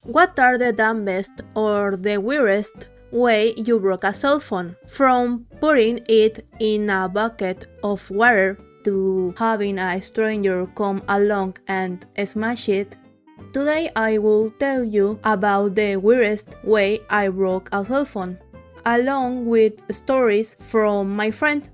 What are the dumbest or the weirdest way you broke a cell phone? From putting it in a bucket of water to having a stranger come along and smash it. Today I will tell you about the weirdest way I broke a cell phone, along with stories from my friend.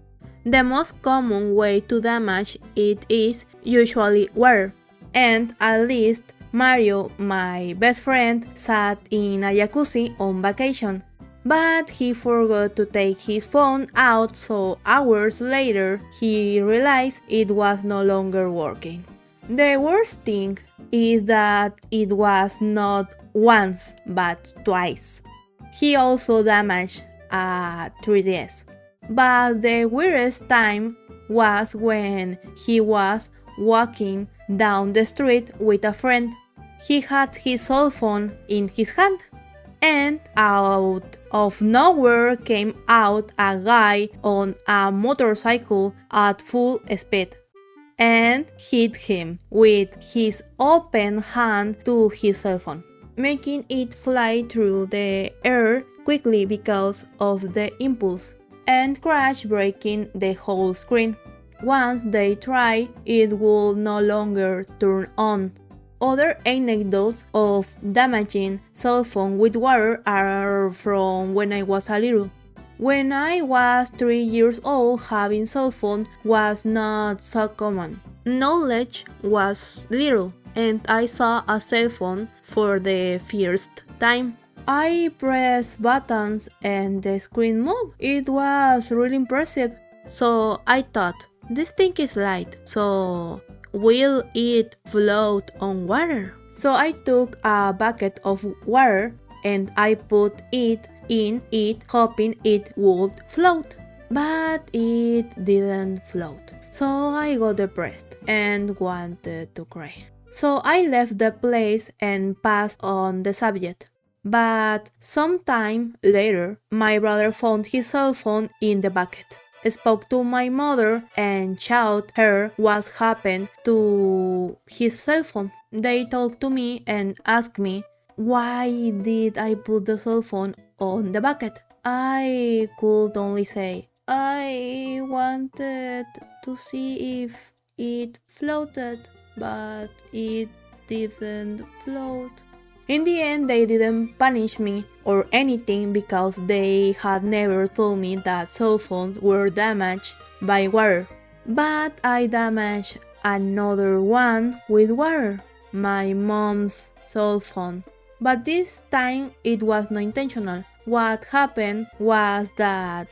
The most common way to damage it is usually water, and at least Mario, my best friend, sat in a jacuzzi on vacation, but he forgot to take his phone out, so hours later he realized it was no longer working. The worst thing is that it was not once but twice. He also damaged a 3DS. But the weirdest time was when he was walking down the street with a friend. He had his cell phone in his hand, and out of nowhere came out a guy on a motorcycle at full speed and hit him with his open hand to his cell phone, making it fly through the air quickly because of the impulse, and crash, breaking the whole screen. Once they try, it will no longer turn on. Other anecdotes of damaging cell phone with water are from when I was a little. When I was 3 years old, having cell phone was not so common. Knowledge was little, and I saw a cell phone for the first time. I pressed buttons and the screen moved. It was really impressive. So I thought, this thing is light, so will it float on water? So I took a bucket of water and I put it in it, hoping it would float. But it didn't float. So I got depressed and wanted to cry. So I left the place and passed on the subject. But sometime later, my brother found his cell phone in the bucket, spoke to my mother and showed her what happened to his cell phone. They talked to me and asked me why did I put the cell phone on the bucket. I could only say, I wanted to see if it floated, but it didn't float. In the end, they didn't punish me or anything because they had never told me that cell phones were damaged by water. But I damaged another one with water, my mom's cell phone. But this time it was not intentional. What happened was that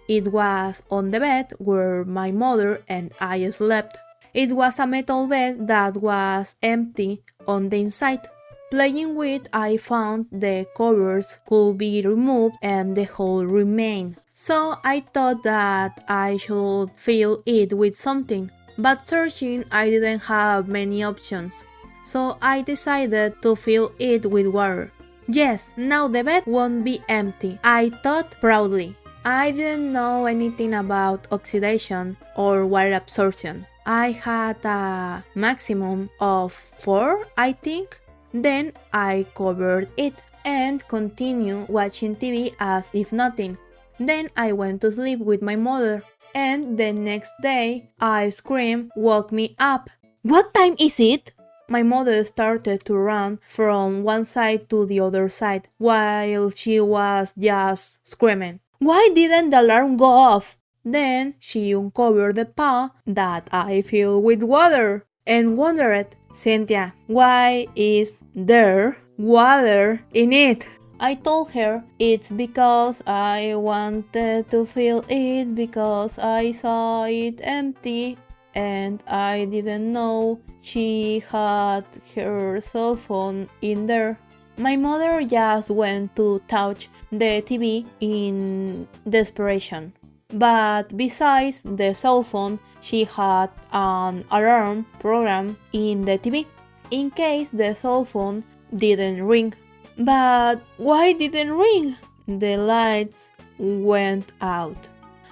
it was on the bed where my mother and I slept. It was a metal bed that was empty on the inside. Playing with, I found the covers could be removed and the hole remained. So I thought that I should fill it with something, but searching I didn't have many options. So I decided to fill it with water. Yes, now the bed won't be empty, I thought proudly. I didn't know anything about oxidation or water absorption. I had a maximum of 4, I think. Then I covered it and continued watching TV as if nothing. Then I went to sleep with my mother, and the next day a scream woke me up. What time is it? My mother started to run from one side to the other side while she was just screaming. Why didn't the alarm go off? Then she uncovered the pot that I filled with water and wondered, Cynthia, why is there water in it? I told her it's because I wanted to fill it because I saw it empty and I didn't know she had her cell phone in there. My mother just went to touch the TV in desperation. But besides the cell phone, she had an alarm program in the TV in case the cell phone didn't ring. But why didn't ring? The lights went out.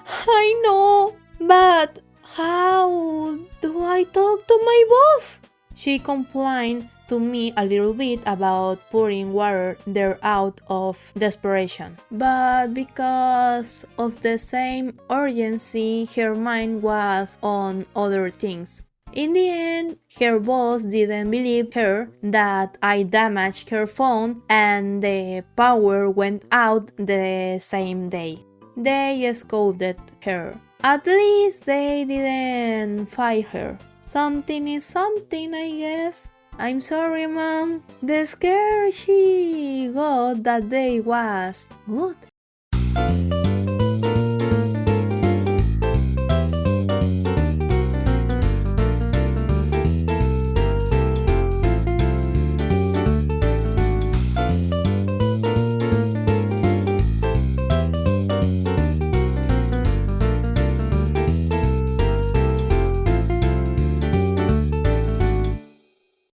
I know, but how do I talk to my boss? She complained to me a little bit about pouring water there out of desperation. But because of the same urgency, her mind was on other things. In the end, her boss didn't believe her that I damaged her phone and the power went out the same day. They scolded her. At least they didn't fire her. Something is something, I guess. I'm sorry, Mom. The scare she got that day was good.